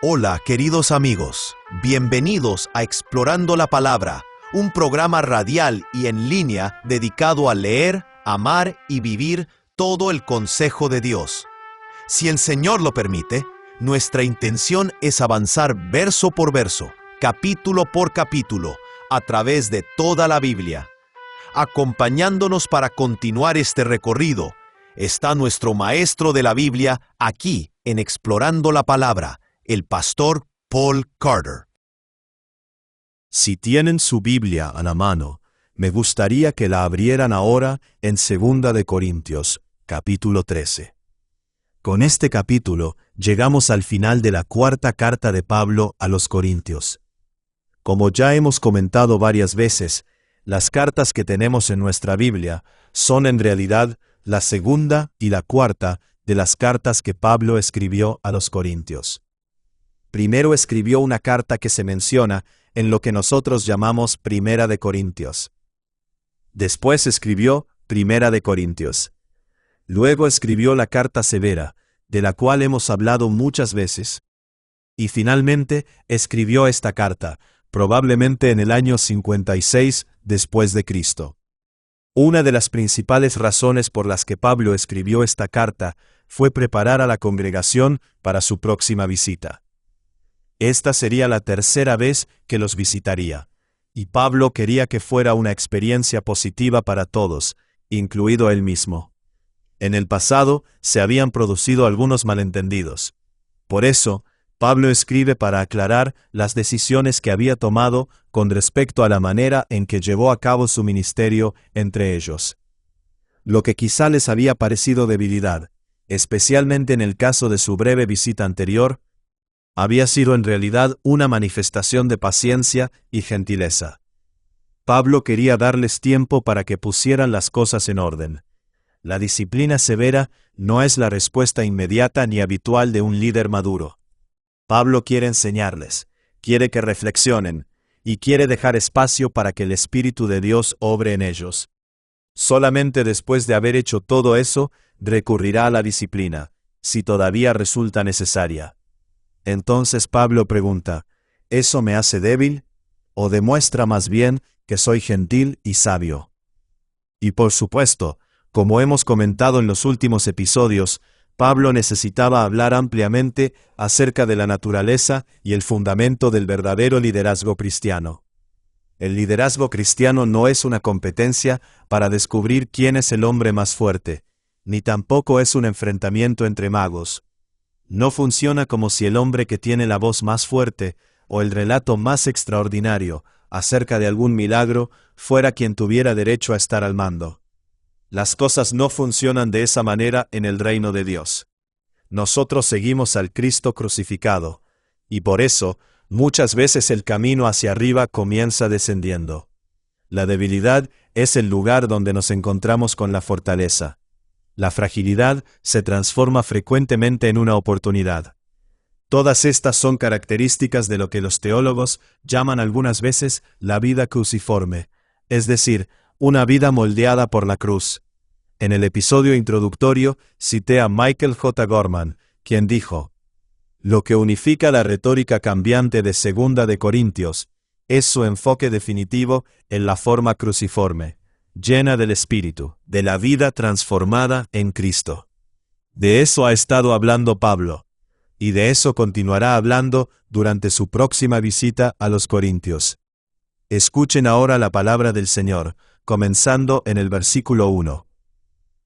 Hola, queridos amigos. Bienvenidos a Explorando la Palabra, un programa radial y en línea dedicado a leer, amar y vivir todo el consejo de Dios. Si el Señor lo permite, nuestra intención es avanzar verso por verso, capítulo por capítulo, a través de toda la Biblia. Acompañándonos para continuar este recorrido, está nuestro maestro de la Biblia aquí en Explorando la Palabra, el pastor Paul Carter. Si tienen su Biblia a la mano, me gustaría que la abrieran ahora en 2 de Corintios, capítulo 13. Con este capítulo llegamos al final de la cuarta carta de Pablo a los Corintios. Como ya hemos comentado varias veces, las cartas que tenemos en nuestra Biblia son en realidad la segunda y la cuarta de las cartas que Pablo escribió a los Corintios. Primero escribió una carta que se menciona en lo que nosotros llamamos Primera de Corintios. Después escribió Primera de Corintios. Luego escribió la carta severa, de la cual hemos hablado muchas veces. Y finalmente escribió esta carta, probablemente en el año 56 después de Cristo. Una de las principales razones por las que Pablo escribió esta carta fue preparar a la congregación para su próxima visita. Esta sería la tercera vez que los visitaría, y Pablo quería que fuera una experiencia positiva para todos, incluido él mismo. En el pasado se habían producido algunos malentendidos. Por eso, Pablo escribe para aclarar las decisiones que había tomado con respecto a la manera en que llevó a cabo su ministerio entre ellos. Lo que quizá les había parecido debilidad, especialmente en el caso de su breve visita anterior, había sido en realidad una manifestación de paciencia y gentileza. Pablo quería darles tiempo para que pusieran las cosas en orden. La disciplina severa no es la respuesta inmediata ni habitual de un líder maduro. Pablo quiere enseñarles, quiere que reflexionen, y quiere dejar espacio para que el Espíritu de Dios obre en ellos. Solamente después de haber hecho todo eso, recurrirá a la disciplina, si todavía resulta necesaria. Entonces Pablo pregunta, ¿eso me hace débil? ¿O demuestra más bien que soy gentil y sabio? Y por supuesto, como hemos comentado en los últimos episodios, Pablo necesitaba hablar ampliamente acerca de la naturaleza y el fundamento del verdadero liderazgo cristiano. El liderazgo cristiano no es una competencia para descubrir quién es el hombre más fuerte, ni tampoco es un enfrentamiento entre magos. No funciona como si el hombre que tiene la voz más fuerte o el relato más extraordinario acerca de algún milagro fuera quien tuviera derecho a estar al mando. Las cosas no funcionan de esa manera en el reino de Dios. Nosotros seguimos al Cristo crucificado, y por eso, muchas veces el camino hacia arriba comienza descendiendo. La debilidad es el lugar donde nos encontramos con la fortaleza. La fragilidad se transforma frecuentemente en una oportunidad. Todas estas son características de lo que los teólogos llaman algunas veces la vida cruciforme, es decir, una vida moldeada por la cruz. En el episodio introductorio cité a Michael J. Gorman, quien dijo, «Lo que unifica la retórica cambiante de 2 de Corintios es su enfoque definitivo en la forma cruciforme, llena del Espíritu, de la vida transformada en Cristo». De eso ha estado hablando Pablo, y de eso continuará hablando durante su próxima visita a los Corintios. Escuchen ahora la palabra del Señor, comenzando en el versículo 1.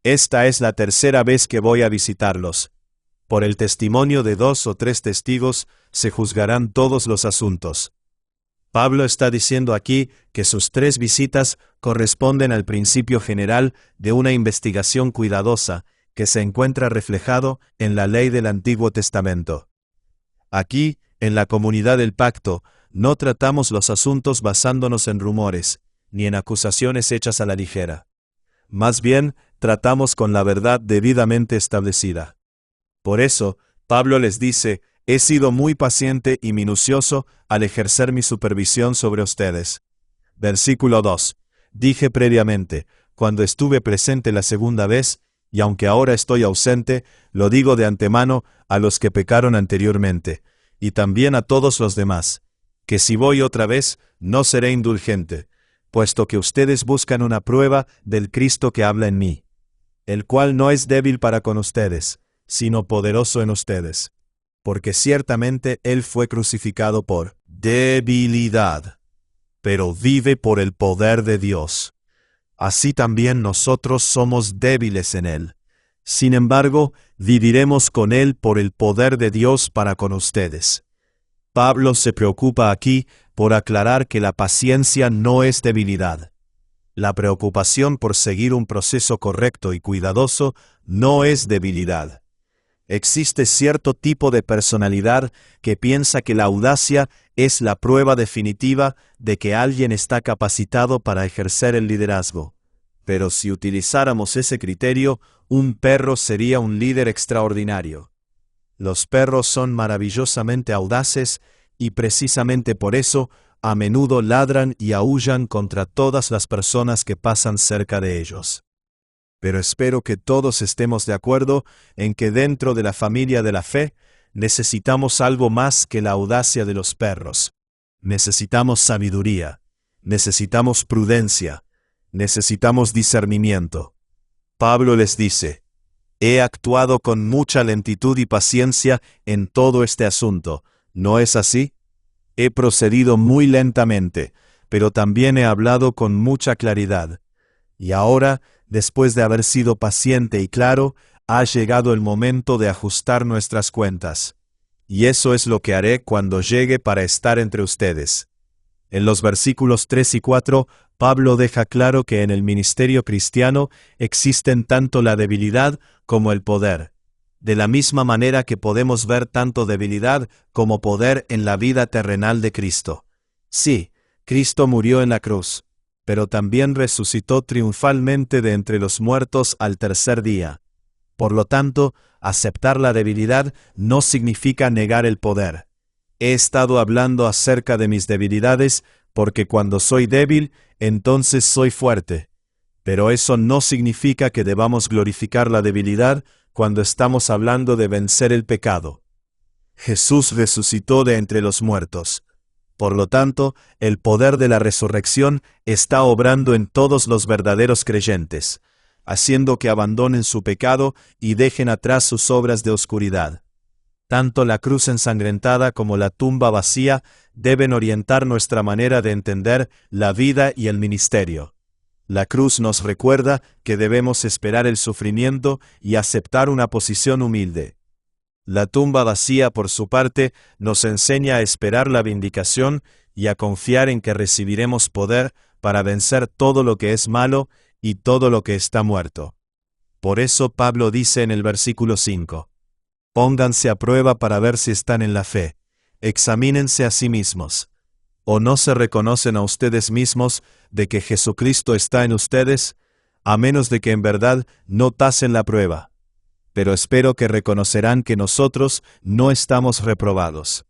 Esta es la tercera vez que voy a visitarlos. Por el testimonio de 2 o 3 testigos se juzgarán todos los asuntos. Pablo está diciendo aquí que sus 3 visitas corresponden al principio general de una investigación cuidadosa que se encuentra reflejado en la ley del Antiguo Testamento. Aquí, en la comunidad del pacto, no tratamos los asuntos basándonos en rumores, ni en acusaciones hechas a la ligera. Más bien, tratamos con la verdad debidamente establecida. Por eso, Pablo les dice, «He sido muy paciente y minucioso al ejercer mi supervisión sobre ustedes». Versículo 2. Dije previamente, cuando estuve presente la segunda vez, y aunque ahora estoy ausente, lo digo de antemano a los que pecaron anteriormente, y también a todos los demás, que si voy otra vez, no seré indulgente, puesto que ustedes buscan una prueba del Cristo que habla en mí, el cual no es débil para con ustedes, sino poderoso en ustedes. Porque ciertamente Él fue crucificado por debilidad, pero vive por el poder de Dios. Así también nosotros somos débiles en Él. Sin embargo, viviremos con Él por el poder de Dios para con ustedes. Pablo se preocupa aquí por aclarar que la paciencia no es debilidad. La preocupación por seguir un proceso correcto y cuidadoso no es debilidad. Existe cierto tipo de personalidad que piensa que la audacia es la prueba definitiva de que alguien está capacitado para ejercer el liderazgo. Pero si utilizáramos ese criterio, un perro sería un líder extraordinario. Los perros son maravillosamente audaces y precisamente por eso a menudo ladran y aúllan contra todas las personas que pasan cerca de ellos. Pero espero que todos estemos de acuerdo en que dentro de la familia de la fe necesitamos algo más que la audacia de los perros. Necesitamos sabiduría, necesitamos prudencia, necesitamos discernimiento. Pablo les dice: he actuado con mucha lentitud y paciencia en todo este asunto, ¿no es así? He procedido muy lentamente, pero también he hablado con mucha claridad. Y ahora, después de haber sido paciente y claro, ha llegado el momento de ajustar nuestras cuentas. Y eso es lo que haré cuando llegue para estar entre ustedes. En los versículos 3 y 4, Pablo deja claro que en el ministerio cristiano existen tanto la debilidad como el poder, de la misma manera que podemos ver tanto debilidad como poder en la vida terrenal de Cristo. Sí, Cristo murió en la cruz, pero también resucitó triunfalmente de entre los muertos al tercer día. Por lo tanto, aceptar la debilidad no significa negar el poder. He estado hablando acerca de mis debilidades porque cuando soy débil, entonces soy fuerte. Pero eso no significa que debamos glorificar la debilidad cuando estamos hablando de vencer el pecado. Jesús resucitó de entre los muertos. Por lo tanto, el poder de la resurrección está obrando en todos los verdaderos creyentes, haciendo que abandonen su pecado y dejen atrás sus obras de oscuridad. Tanto la cruz ensangrentada como la tumba vacía deben orientar nuestra manera de entender la vida y el ministerio. La cruz nos recuerda que debemos esperar el sufrimiento y aceptar una posición humilde. La tumba vacía, por su parte, nos enseña a esperar la vindicación y a confiar en que recibiremos poder para vencer todo lo que es malo y todo lo que está muerto. Por eso Pablo dice en el versículo 5, «Pónganse a prueba para ver si están en la fe, examínense a sí mismos. ¿O no se reconocen a ustedes mismos de que Jesucristo está en ustedes, a menos de que en verdad no tasen la prueba? Pero espero que reconocerán que nosotros no estamos reprobados.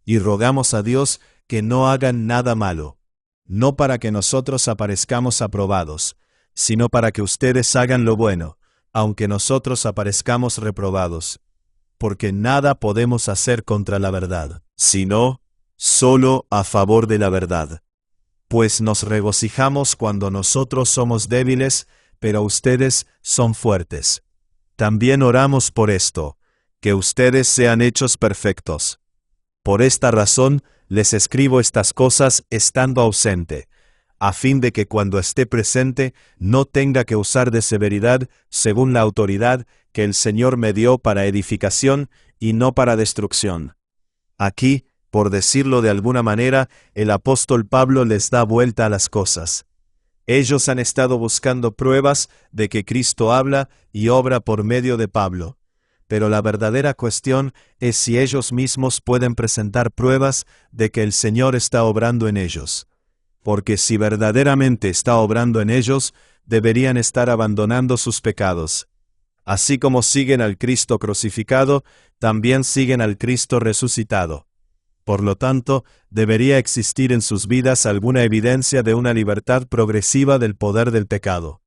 Y rogamos a Dios que no hagan nada malo, no para que nosotros aparezcamos aprobados, sino para que ustedes hagan lo bueno, aunque nosotros aparezcamos reprobados. Porque nada podemos hacer contra la verdad, sino solo a favor de la verdad. Pues nos regocijamos cuando nosotros somos débiles, pero ustedes son fuertes. También oramos por esto, que ustedes sean hechos perfectos. Por esta razón les escribo estas cosas estando ausente, a fin de que cuando esté presente no tenga que usar de severidad según la autoridad que el Señor me dio para edificación y no para destrucción. Aquí, por decirlo de alguna manera, el apóstol Pablo les da vuelta a las cosas. Ellos han estado buscando pruebas de que Cristo habla y obra por medio de Pablo. Pero la verdadera cuestión es si ellos mismos pueden presentar pruebas de que el Señor está obrando en ellos. Porque si verdaderamente está obrando en ellos, deberían estar abandonando sus pecados. Así como siguen al Cristo crucificado, también siguen al Cristo resucitado. Por lo tanto, debería existir en sus vidas alguna evidencia de una libertad progresiva del poder del pecado.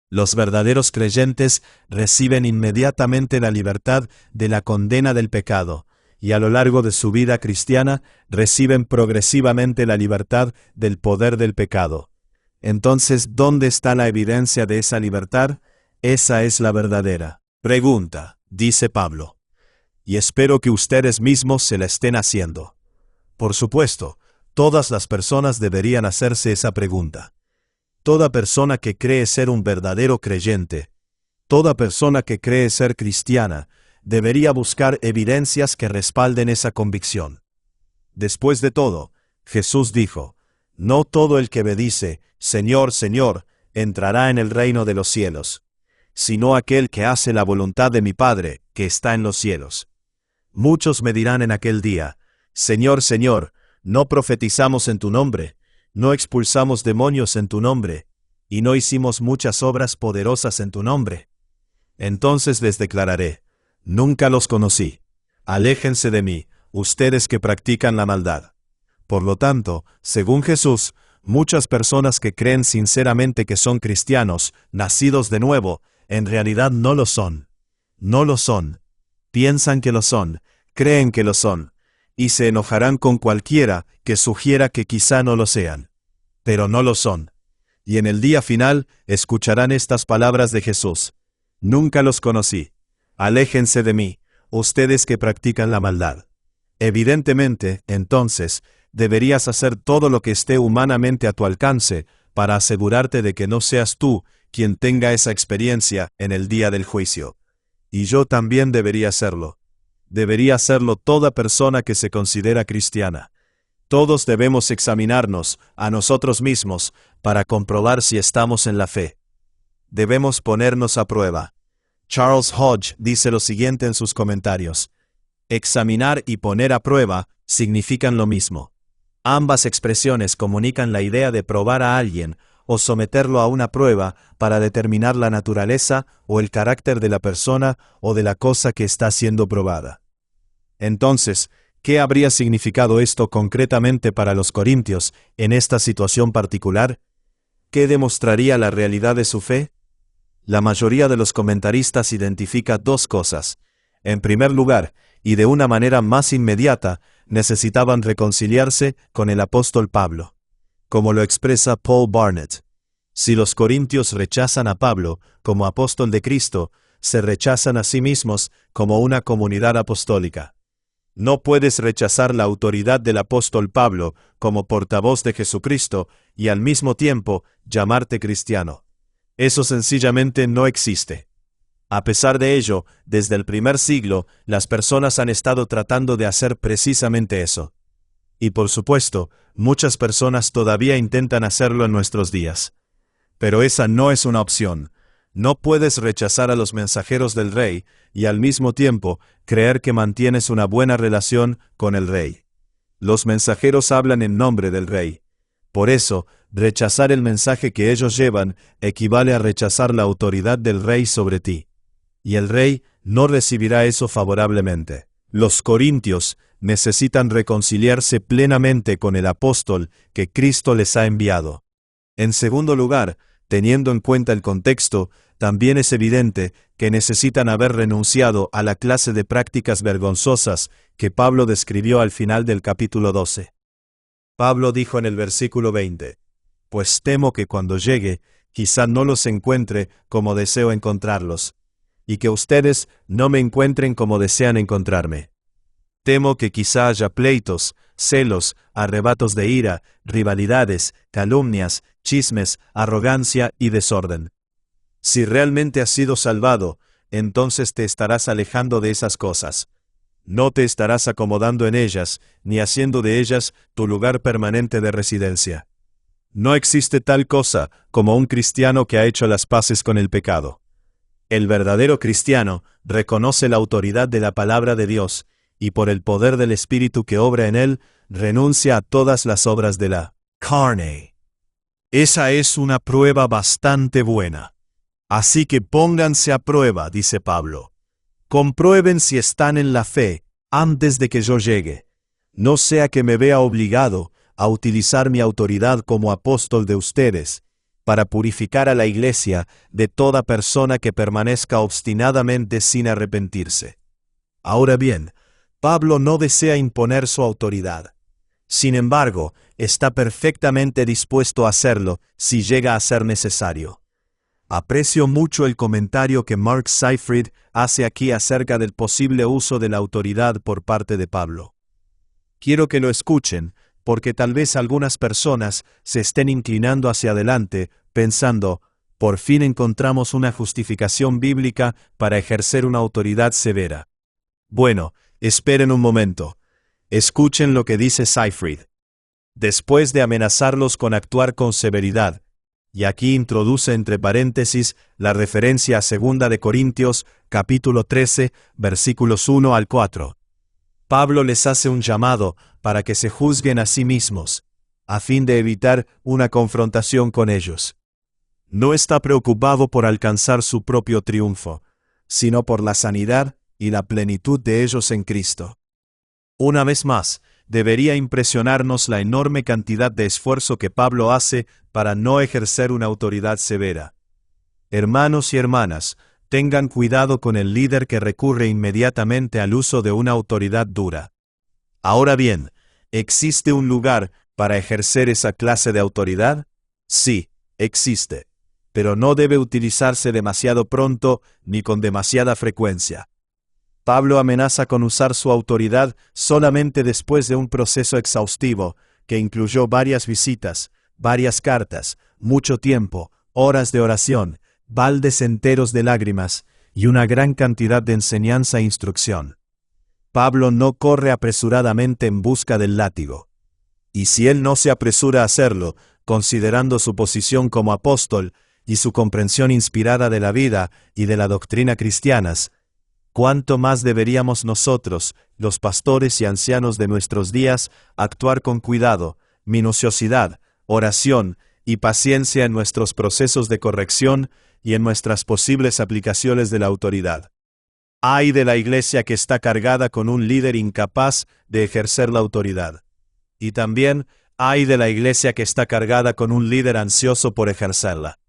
Los verdaderos creyentes reciben inmediatamente la libertad de la condena del pecado, y a lo largo de su vida cristiana reciben progresivamente la libertad del poder del pecado. Entonces, ¿dónde está la evidencia de esa libertad? Esa es la verdadera pregunta, dice Pablo. Y espero que ustedes mismos se la estén haciendo. Por supuesto, todas las personas deberían hacerse esa pregunta. Toda persona que cree ser un verdadero creyente, toda persona que cree ser cristiana, debería buscar evidencias que respalden esa convicción. Después de todo, Jesús dijo, no todo el que me dice, Señor, Señor, entrará en el reino de los cielos, sino aquel que hace la voluntad de mi Padre, que está en los cielos. Muchos me dirán en aquel día, Señor, Señor, ¿no profetizamos en tu nombre? ¿No expulsamos demonios en tu nombre? ¿Y no hicimos muchas obras poderosas en tu nombre? Entonces les declararé, nunca los conocí. Aléjense de mí, ustedes que practican la maldad. Por lo tanto, según Jesús, muchas personas que creen sinceramente que son cristianos, nacidos de nuevo, en realidad no lo son. No lo son. Piensan que lo son, creen que lo son, y se enojarán con cualquiera que sugiera que quizá no lo sean. Pero no lo son. Y en el día final escucharán estas palabras de Jesús. Nunca los conocí. Aléjense de mí, ustedes que practican la maldad. Evidentemente, entonces, deberías hacer todo lo que esté humanamente a tu alcance para asegurarte de que no seas tú quien tenga esa experiencia en el día del juicio. Y yo también debería hacerlo. Debería hacerlo toda persona que se considera cristiana. Todos debemos examinarnos a nosotros mismos para comprobar si estamos en la fe. Debemos ponernos a prueba. Charles Hodge dice lo siguiente en sus comentarios. Examinar y poner a prueba significan lo mismo. Ambas expresiones comunican la idea de probar a alguien o someterlo a una prueba para determinar la naturaleza o el carácter de la persona o de la cosa que está siendo probada. Entonces, ¿qué habría significado esto concretamente para los corintios en esta situación particular? ¿Qué demostraría la realidad de su fe? La mayoría de los comentaristas identifica dos cosas. En primer lugar, y de una manera más inmediata, necesitaban reconciliarse con el apóstol Pablo. Como lo expresa Paul Barnett, si los corintios rechazan a Pablo como apóstol de Cristo, se rechazan a sí mismos como una comunidad apostólica. No puedes rechazar la autoridad del apóstol Pablo como portavoz de Jesucristo y al mismo tiempo llamarte cristiano. Eso sencillamente no existe. A pesar de ello, desde el primer siglo, las personas han estado tratando de hacer precisamente eso. Y por supuesto, muchas personas todavía intentan hacerlo en nuestros días. Pero esa no es una opción. No puedes rechazar a los mensajeros del rey y al mismo tiempo creer que mantienes una buena relación con el rey. Los mensajeros hablan en nombre del rey. Por eso, rechazar el mensaje que ellos llevan equivale a rechazar la autoridad del rey sobre ti. Y el rey no recibirá eso favorablemente. Los corintios necesitan reconciliarse plenamente con el apóstol que Cristo les ha enviado. En segundo lugar, teniendo en cuenta el contexto, también es evidente que necesitan haber renunciado a la clase de prácticas vergonzosas que Pablo describió al final del capítulo 12. Pablo dijo en el versículo 20, «Pues temo que cuando llegue, quizá no los encuentre como deseo encontrarlos, y que ustedes no me encuentren como desean encontrarme. Temo que quizá haya pleitos, celos, arrebatos de ira, rivalidades, calumnias, chismes, arrogancia y desorden. Si realmente has sido salvado, entonces te estarás alejando de esas cosas. No te estarás acomodando en ellas, ni haciendo de ellas tu lugar permanente de residencia. No existe tal cosa como un cristiano que ha hecho las paces con el pecado. El verdadero cristiano reconoce la autoridad de la palabra de Dios, y por el poder del Espíritu que obra en él, renuncia a todas las obras de la carne. Esa es una prueba bastante buena. Así que pónganse a prueba, dice Pablo. Comprueben si están en la fe antes de que yo llegue. No sea que me vea obligado a utilizar mi autoridad como apóstol de ustedes para purificar a la iglesia de toda persona que permanezca obstinadamente sin arrepentirse. Ahora bien, Pablo no desea imponer su autoridad. Sin embargo, está perfectamente dispuesto a hacerlo si llega a ser necesario. Aprecio mucho el comentario que Mark Seifried hace aquí acerca del posible uso de la autoridad por parte de Pablo. Quiero que lo escuchen, porque tal vez algunas personas se estén inclinando hacia adelante, pensando, por fin encontramos una justificación bíblica para ejercer una autoridad severa. Bueno, esperen un momento. Escuchen lo que dice Seifried. Después de amenazarlos con actuar con severidad, y aquí introduce entre paréntesis la referencia a 2 de Corintios, capítulo 13, versículos 1 al 4. Pablo les hace un llamado para que se juzguen a sí mismos, a fin de evitar una confrontación con ellos. No está preocupado por alcanzar su propio triunfo, sino por la sanidad y la plenitud de ellos en Cristo. Una vez más, debería impresionarnos la enorme cantidad de esfuerzo que Pablo hace para no ejercer una autoridad severa. Hermanos y hermanas, tengan cuidado con el líder que recurre inmediatamente al uso de una autoridad dura. Ahora bien, ¿existe un lugar para ejercer esa clase de autoridad? Sí, existe, pero no debe utilizarse demasiado pronto ni con demasiada frecuencia. Pablo amenaza con usar su autoridad solamente después de un proceso exhaustivo, que incluyó varias visitas, varias cartas, mucho tiempo, horas de oración, baldes enteros de lágrimas, y una gran cantidad de enseñanza e instrucción. Pablo no corre apresuradamente en busca del látigo. Y si él no se apresura a hacerlo, considerando su posición como apóstol y su comprensión inspirada de la vida y de la doctrina cristianas, ¿cuánto más deberíamos nosotros, los pastores y ancianos de nuestros días, actuar con cuidado, minuciosidad, oración y paciencia en nuestros procesos de corrección y en nuestras posibles aplicaciones de la autoridad? Ay de la iglesia que está cargada con un líder incapaz de ejercer la autoridad. Y también, ay de la iglesia que está cargada con un líder ansioso por ejercerla.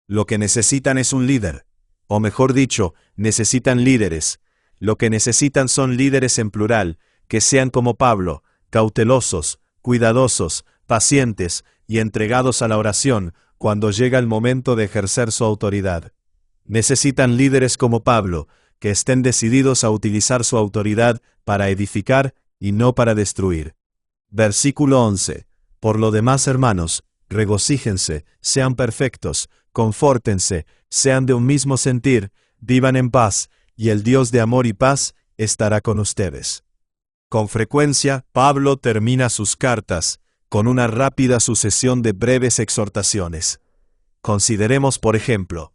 Lo que necesitan es un líder. O mejor dicho, necesitan líderes. Lo que necesitan son líderes en plural, que sean como Pablo, cautelosos, cuidadosos, pacientes y entregados a la oración cuando llega el momento de ejercer su autoridad. Necesitan líderes como Pablo, que estén decididos a utilizar su autoridad para edificar y no para destruir. Versículo 11. Por lo demás, hermanos, regocíjense, sean perfectos, confórtense, sean de un mismo sentir, vivan en paz, y el Dios de amor y paz estará con ustedes. Con frecuencia, Pablo termina sus cartas con una rápida sucesión de breves exhortaciones. Consideremos, por ejemplo,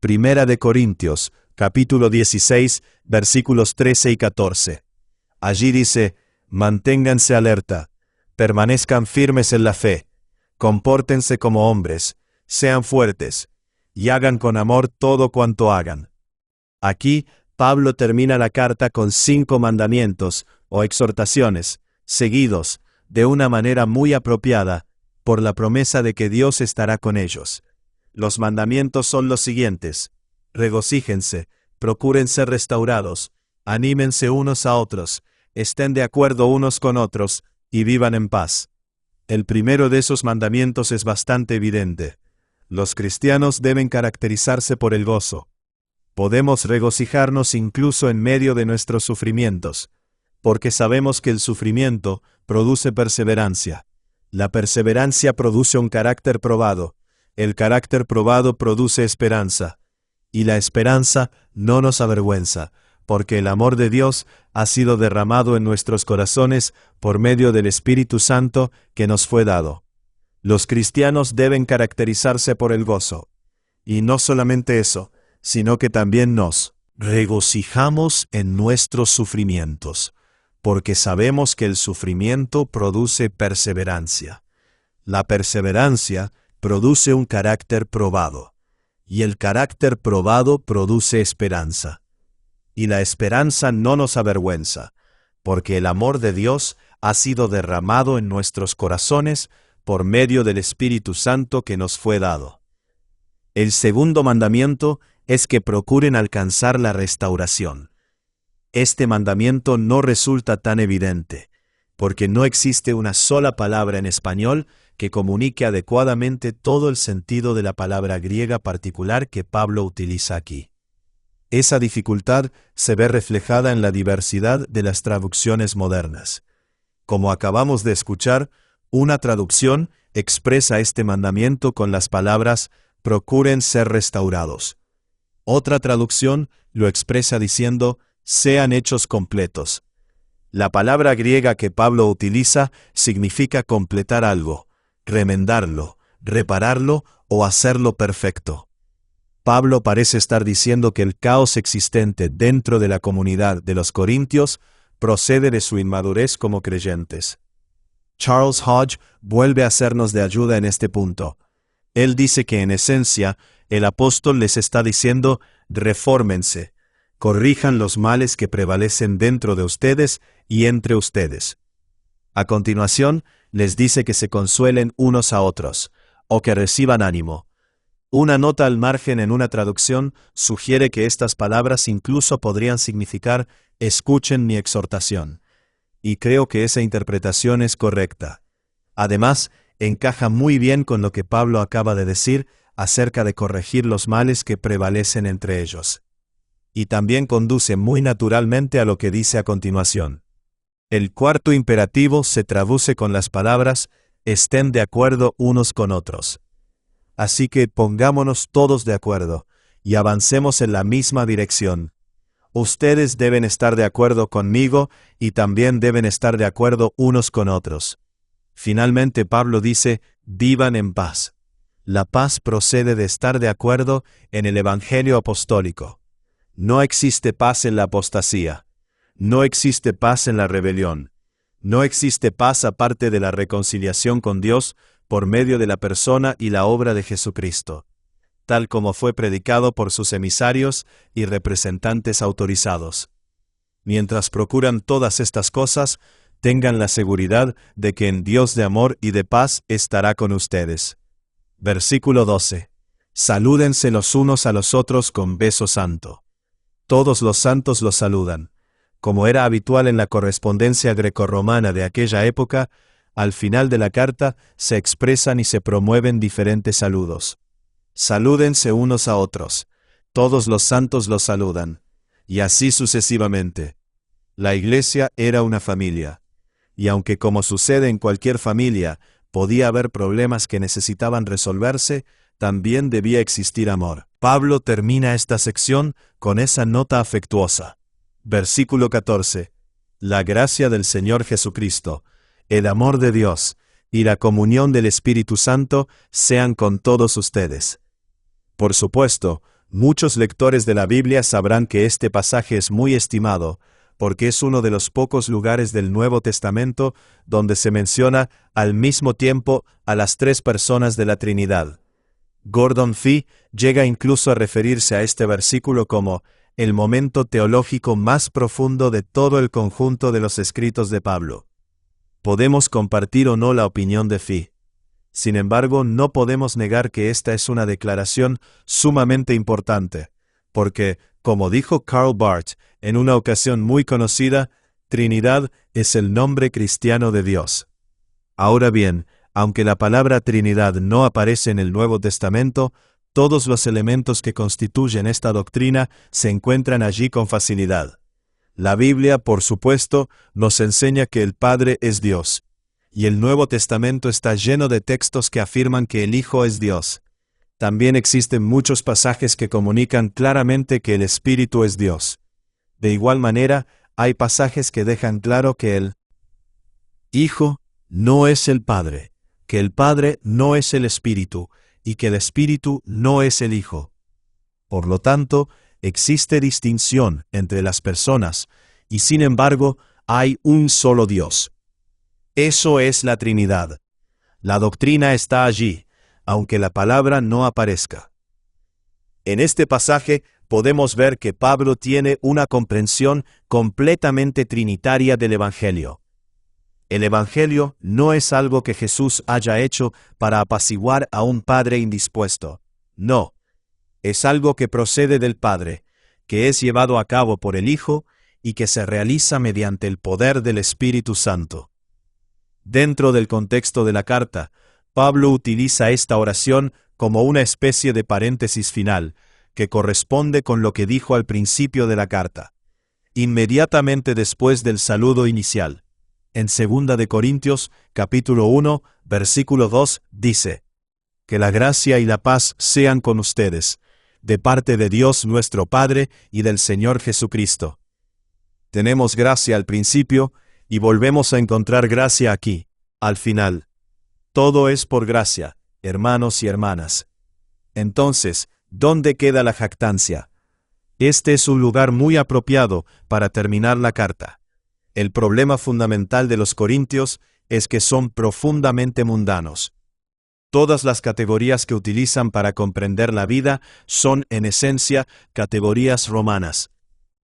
1 de Corintios, capítulo 16, versículos 13 y 14. Allí dice, manténganse alerta, permanezcan firmes en la fe, compórtense como hombres, sean fuertes, y hagan con amor todo cuanto hagan. Aquí, Pablo termina la carta con 5 mandamientos o exhortaciones, seguidos, de una manera muy apropiada, por la promesa de que Dios estará con ellos. Los mandamientos son los siguientes: regocíjense, procuren ser restaurados, anímense unos a otros, estén de acuerdo unos con otros, y vivan en paz. El primero de esos mandamientos es bastante evidente. Los cristianos deben caracterizarse por el gozo. Podemos regocijarnos incluso en medio de nuestros sufrimientos, porque sabemos que el sufrimiento produce perseverancia. La perseverancia produce un carácter probado, el carácter probado produce esperanza, y la esperanza no nos avergüenza, porque el amor de Dios ha sido derramado en nuestros corazones por medio del Espíritu Santo que nos fue dado. Los cristianos deben caracterizarse por el gozo. Y no solamente eso, sino que también nos regocijamos en nuestros sufrimientos, porque sabemos que el sufrimiento produce perseverancia. La perseverancia produce un carácter probado, y el carácter probado produce esperanza. Y la esperanza no nos avergüenza, porque el amor de Dios ha sido derramado en nuestros corazones por medio del Espíritu Santo que nos fue dado. El segundo mandamiento es que procuren alcanzar la restauración. Este mandamiento no resulta tan evidente, porque no existe una sola palabra en español que comunique adecuadamente todo el sentido de la palabra griega particular que Pablo utiliza aquí. Esa dificultad se ve reflejada en la diversidad de las traducciones modernas. Como acabamos de escuchar, una traducción expresa este mandamiento con las palabras «procuren ser restaurados». Otra traducción lo expresa diciendo «sean hechos completos». La palabra griega que Pablo utiliza significa completar algo, remendarlo, repararlo o hacerlo perfecto. Pablo parece estar diciendo que el caos existente dentro de la comunidad de los corintios procede de su inmadurez como creyentes. Charles Hodge vuelve a hacernos de ayuda en este punto. Él dice que en esencia, el apóstol les está diciendo, refórmense, corrijan los males que prevalecen dentro de ustedes y entre ustedes. A continuación, les dice que se consuelen unos a otros, o que reciban ánimo. Una nota al margen en una traducción sugiere que estas palabras incluso podrían significar escuchen mi exhortación. Y creo que esa interpretación es correcta. Además, encaja muy bien con lo que Pablo acaba de decir acerca de corregir los males que prevalecen entre ellos. Y también conduce muy naturalmente a lo que dice a continuación. El cuarto imperativo se traduce con las palabras estén de acuerdo unos con otros. Así que pongámonos todos de acuerdo y avancemos en la misma dirección. Ustedes deben estar de acuerdo conmigo y también deben estar de acuerdo unos con otros. Finalmente Pablo dice, vivan en paz. La paz procede de estar de acuerdo en el Evangelio apostólico. No existe paz en la apostasía. No existe paz en la rebelión. No existe paz aparte de la reconciliación con Dios por medio de la persona y la obra de Jesucristo, tal como fue predicado por sus emisarios y representantes autorizados. Mientras procuran todas estas cosas, tengan la seguridad de que en Dios de amor y de paz estará con ustedes. Versículo 12. Salúdense los unos a los otros con beso santo. Todos los santos los saludan. Como era habitual en la correspondencia grecorromana de aquella época, al final de la carta se expresan y se promueven diferentes saludos. Salúdense unos a otros. Todos los santos los saludan. Y así sucesivamente. La iglesia era una familia. Y aunque como sucede en cualquier familia, podía haber problemas que necesitaban resolverse, también debía existir amor. Pablo termina esta sección con esa nota afectuosa. Versículo 14. La gracia del Señor Jesucristo, el amor de Dios y la comunión del Espíritu Santo sean con todos ustedes. Por supuesto, muchos lectores de la Biblia sabrán que este pasaje es muy estimado, porque es uno de los pocos lugares del Nuevo Testamento donde se menciona al mismo tiempo a las tres personas de la Trinidad. Gordon Fee llega incluso a referirse a este versículo como el momento teológico más profundo de todo el conjunto de los escritos de Pablo. Podemos compartir o no la opinión de Fee. Sin embargo, no podemos negar que esta es una declaración sumamente importante, porque, como dijo Karl Barth en una ocasión muy conocida, Trinidad es el nombre cristiano de Dios. Ahora bien, aunque la palabra Trinidad no aparece en el Nuevo Testamento, todos los elementos que constituyen esta doctrina se encuentran allí con facilidad. La Biblia, por supuesto, nos enseña que el Padre es Dios, y el Nuevo Testamento está lleno de textos que afirman que el Hijo es Dios. También existen muchos pasajes que comunican claramente que el Espíritu es Dios. De igual manera, hay pasajes que dejan claro que el Hijo no es el Padre, que el Padre no es el Espíritu, y que el Espíritu no es el Hijo. Por lo tanto, existe distinción entre las personas, y sin embargo, hay un solo Dios. Eso es la Trinidad. La doctrina está allí, aunque la palabra no aparezca. En este pasaje podemos ver que Pablo tiene una comprensión completamente trinitaria del Evangelio. El Evangelio no es algo que Jesús haya hecho para apaciguar a un Padre indispuesto. No. Es algo que procede del Padre, que es llevado a cabo por el Hijo y que se realiza mediante el poder del Espíritu Santo. Dentro del contexto de la carta, Pablo utiliza esta oración como una especie de paréntesis final, que corresponde con lo que dijo al principio de la carta. Inmediatamente después del saludo inicial, en 2 de Corintios, capítulo 1, versículo 2, dice: Que la gracia y la paz sean con ustedes, de parte de Dios nuestro Padre y del Señor Jesucristo. Tenemos gracia al principio y volvemos a encontrar gracia aquí, al final. Todo es por gracia, hermanos y hermanas. Entonces, ¿dónde queda la jactancia? Este es un lugar muy apropiado para terminar la carta. El problema fundamental de los corintios es que son profundamente mundanos. Todas las categorías que utilizan para comprender la vida son, en esencia, categorías romanas.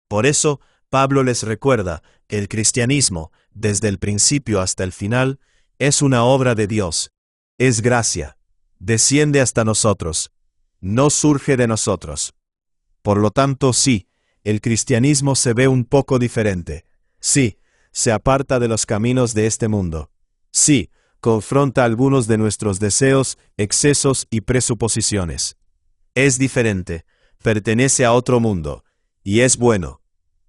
Por eso, Pablo les recuerda que el cristianismo, desde el principio hasta el final, es una obra de Dios. Es gracia. Desciende hasta nosotros. No surge de nosotros. Por lo tanto, sí, el cristianismo se ve un poco diferente. Sí, se aparta de los caminos de este mundo. Sí, confronta algunos de nuestros deseos, excesos y presuposiciones. Es diferente, pertenece a otro mundo, y es bueno.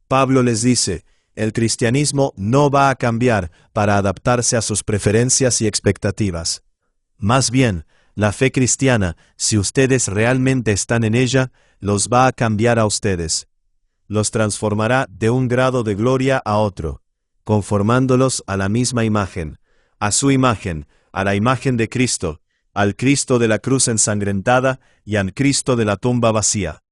Pablo les dice, el cristianismo no va a cambiar para adaptarse a sus preferencias y expectativas. Más bien, la fe cristiana, si ustedes realmente están en ella, los va a cambiar a ustedes. Los transformará de un grado de gloria a otro, conformándolos a la misma imagen, a su imagen, a la imagen de Cristo, al Cristo de la cruz ensangrentada y al Cristo de la tumba vacía.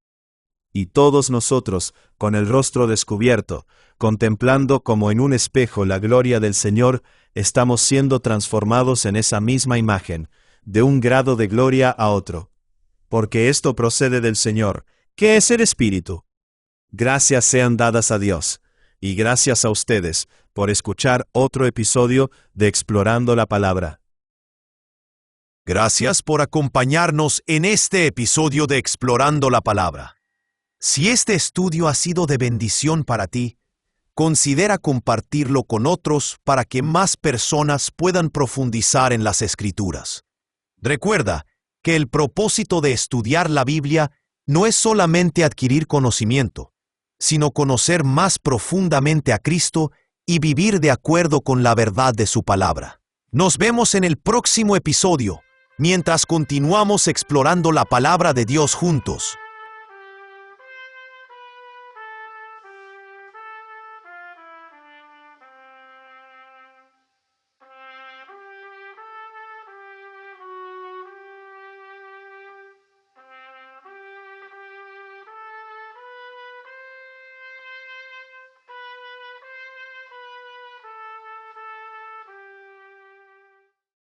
Y todos nosotros, con el rostro descubierto, contemplando como en un espejo la gloria del Señor, estamos siendo transformados en esa misma imagen, de un grado de gloria a otro. Porque esto procede del Señor, que es el Espíritu. Gracias sean dadas a Dios, y gracias a ustedes, por escuchar otro episodio de Explorando la Palabra. Gracias por acompañarnos en este episodio de Explorando la Palabra. Si este estudio ha sido de bendición para ti, considera compartirlo con otros para que más personas puedan profundizar en las Escrituras. Recuerda que el propósito de estudiar la Biblia no es solamente adquirir conocimiento, sino conocer más profundamente a Cristo y vivir de acuerdo con la verdad de su palabra. Nos vemos en el próximo episodio, mientras continuamos explorando la palabra de Dios juntos.